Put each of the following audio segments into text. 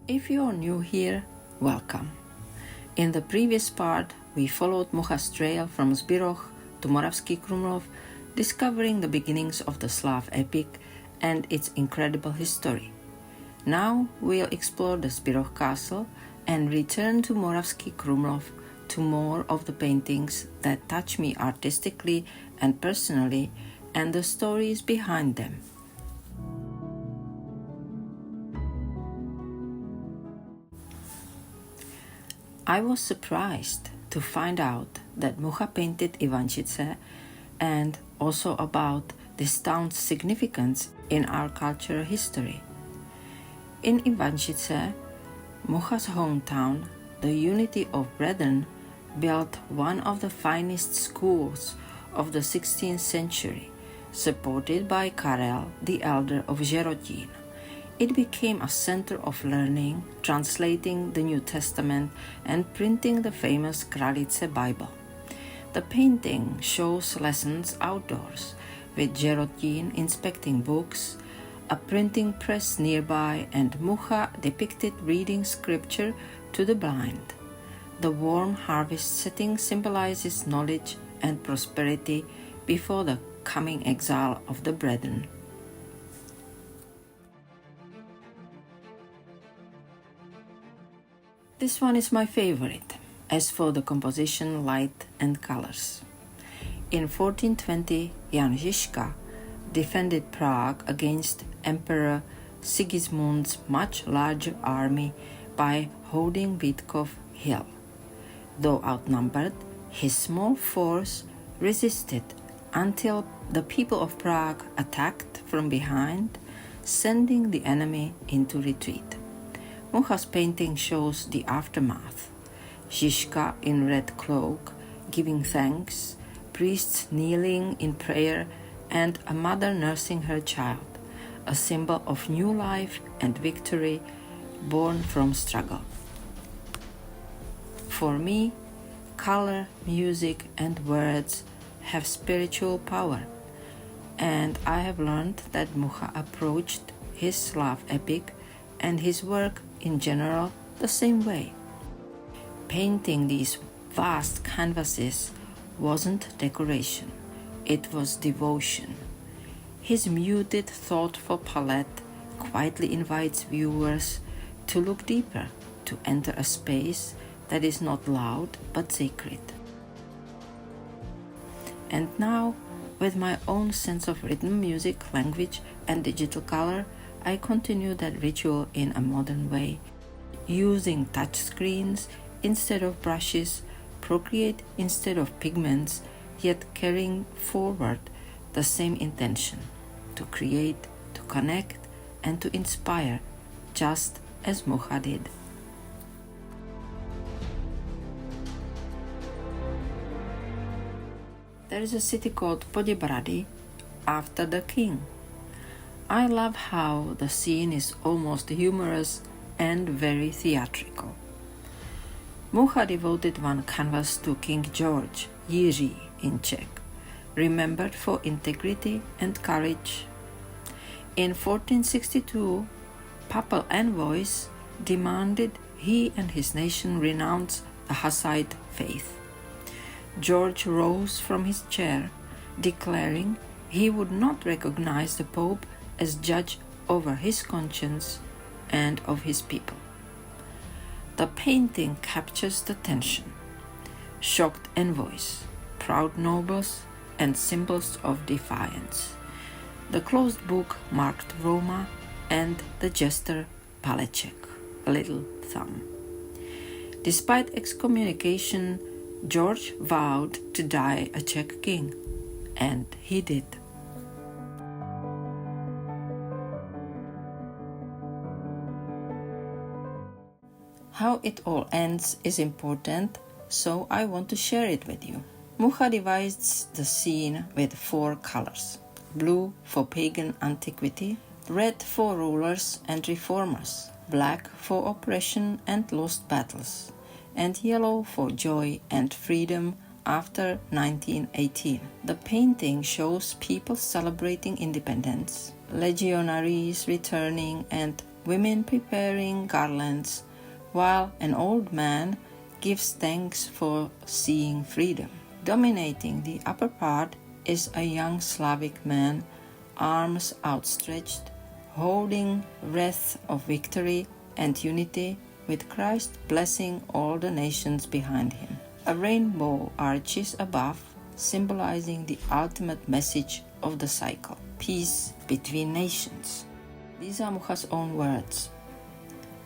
If you are new here, welcome. In the previous part, we followed Mucha's trail from Zbiroh to Moravský Krumlov, discovering the beginnings of the Slav Epic and its incredible history. Now we'll explore the Zbiroh Castle and return to Moravský Krumlov to more of the paintings that touch me artistically and personally and the stories behind them. I was surprised to find out that Mucha painted Ivančice and also about this town's significance in our cultural history. In Ivančice, Mucha's hometown, the Unity of Brethren built one of the finest schools of the 16th century, supported by Karel the Elder of Žerotín. It became a center of learning, translating the New Testament and printing the famous Kralice Bible. The painting shows lessons outdoors, with Žerotín inspecting books, a printing press nearby, and Mucha depicted reading scripture to the blind. The warm harvest setting symbolizes knowledge and prosperity before the coming exile of the brethren. This one is my favorite, as for the composition, light and colors. In 1420, Jan Žižka defended Prague against Emperor Sigismund's much larger army by holding Vítkov hill. Though outnumbered, his small force resisted until the people of Prague attacked from behind, sending the enemy into retreat. Mucha's painting shows the aftermath. Žižka in red cloak, giving thanks, priests kneeling in prayer, and a mother nursing her child, a symbol of new life and victory born from struggle. For me, color, music, and words have spiritual power, and I have learned that Mucha approached his Slav epic and his work in general the same way. Painting these vast canvases wasn't decoration, it was devotion. His muted, thoughtful palette quietly invites viewers to look deeper, to enter a space that is not loud but sacred. And now, with my own sense of rhythm, music, language, and digital color, I continue that ritual in a modern way, using touchscreens instead of brushes, Procreate instead of pigments, yet carrying forward the same intention, to create, to connect, and to inspire, just as Mucha did. There is a city called Poděbrady after the king. I love how the scene is almost humorous and very theatrical. Mucha devoted one canvas to King George, Jiří in Czech, remembered for integrity and courage. In 1462, papal envoys demanded he and his nation renounce the Hussite faith. George rose from his chair, declaring he would not recognize the Pope as judge over his conscience and of his people. The painting captures the tension. Shocked envoys, proud nobles, and symbols of defiance. The closed book marked Roma and the jester Paleček, a little thumb. Despite excommunication, George vowed to die a Czech king, and he did. How it all ends is important, so I want to share it with you. Mucha divides the scene with 4 colors: blue for pagan antiquity, red for rulers and reformers, black for oppression and lost battles, and yellow for joy and freedom after 1918. The painting shows people celebrating independence, legionaries returning, and women preparing garlands, while an old man gives thanks for seeing freedom. Dominating the upper part is a young Slavic man, arms outstretched, holding wreath of victory and unity, with Christ blessing all the nations behind him. A rainbow arches above, symbolizing the ultimate message of the cycle, peace between nations. These are Mucha's own words.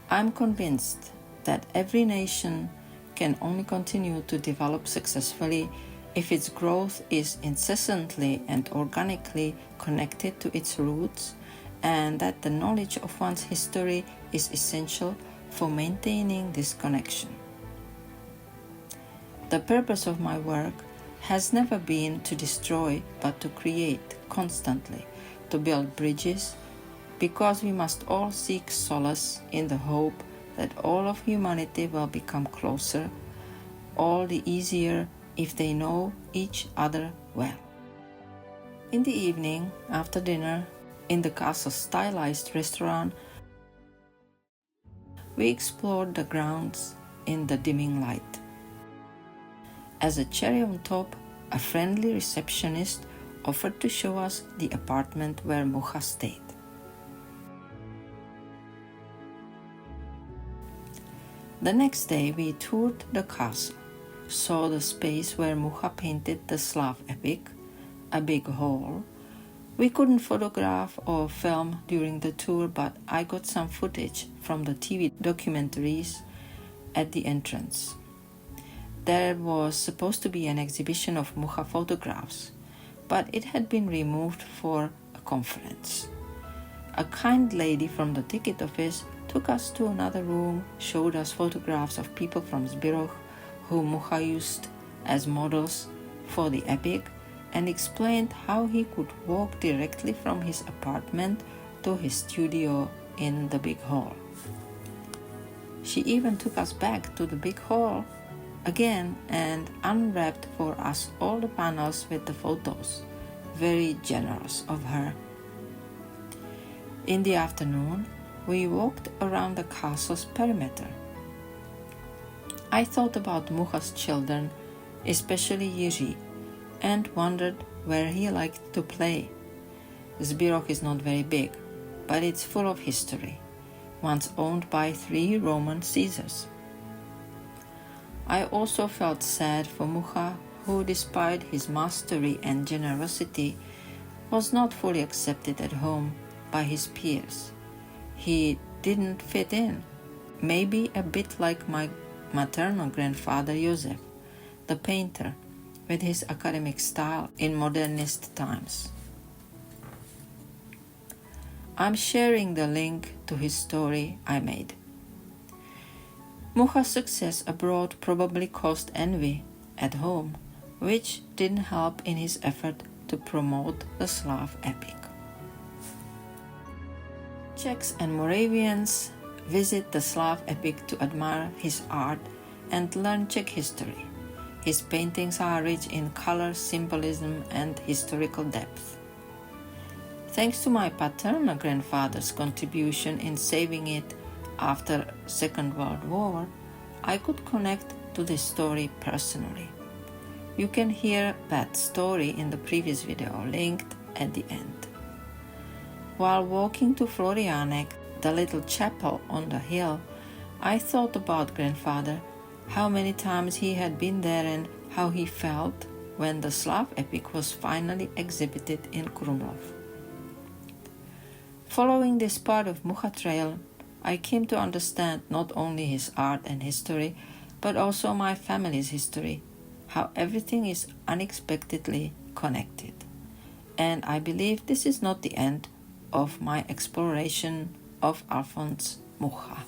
I'm convinced that every nation can only continue to develop successfully if its growth is incessantly and organically connected to its roots, and that the knowledge of one's history is essential for maintaining this connection. The purpose of my work has never been to destroy, but to create constantly, to build bridges, because we must all seek solace in the hope that all of humanity will become closer, all the easier if they know each other well. In the evening, after dinner, in the castle's stylized restaurant, we explored the grounds in the dimming light. As a cherry on top, a friendly receptionist offered to show us the apartment where Mucha stayed. The next day we toured the castle, saw the space where Mucha painted the Slav Epic, a big hall. We couldn't photograph or film during the tour, but I got some footage from the TV documentaries at the entrance. There was supposed to be an exhibition of Mucha photographs, but it had been removed for a conference. A kind lady from the ticket office took us to another room, showed us photographs of people from Zbiroh who Mucha used as models for the epic, and explained how he could walk directly from his apartment to his studio in the big hall. She even took us back to the big hall again and unwrapped for us all the panels with the photos. Very generous of her. In the afternoon, we walked around the castle's perimeter. I thought about Mucha's children, especially Jiří, and wondered where he liked to play. Zbiroh is not very big, but it's full of history, once owned by 3 Roman Caesars. I also felt sad for Mucha, who, despite his mastery and generosity, was not fully accepted at home by his peers. He didn't fit in, maybe a bit like my maternal grandfather Josef, the painter, with his academic style in modernist times. I'm sharing the link to his story I made. Mucha's success abroad probably caused envy at home, which didn't help in his effort to promote the Slav Epic. Czechs and Moravians visit the Slav Epic to admire his art and learn Czech history. His paintings are rich in color, symbolism, and historical depth. Thanks to my paternal grandfather's contribution in saving it after Second World War, I could connect to this story personally. You can hear that story in the previous video, linked at the end. While walking to Florianek, the little chapel on the hill, I thought about grandfather, how many times he had been there and how he felt when the Slav Epic was finally exhibited in Krumlov. Following this part of Mucha trail, I came to understand not only his art and history, but also my family's history, how everything is unexpectedly connected. And I believe this is not the end of my exploration of Alfons Mucha.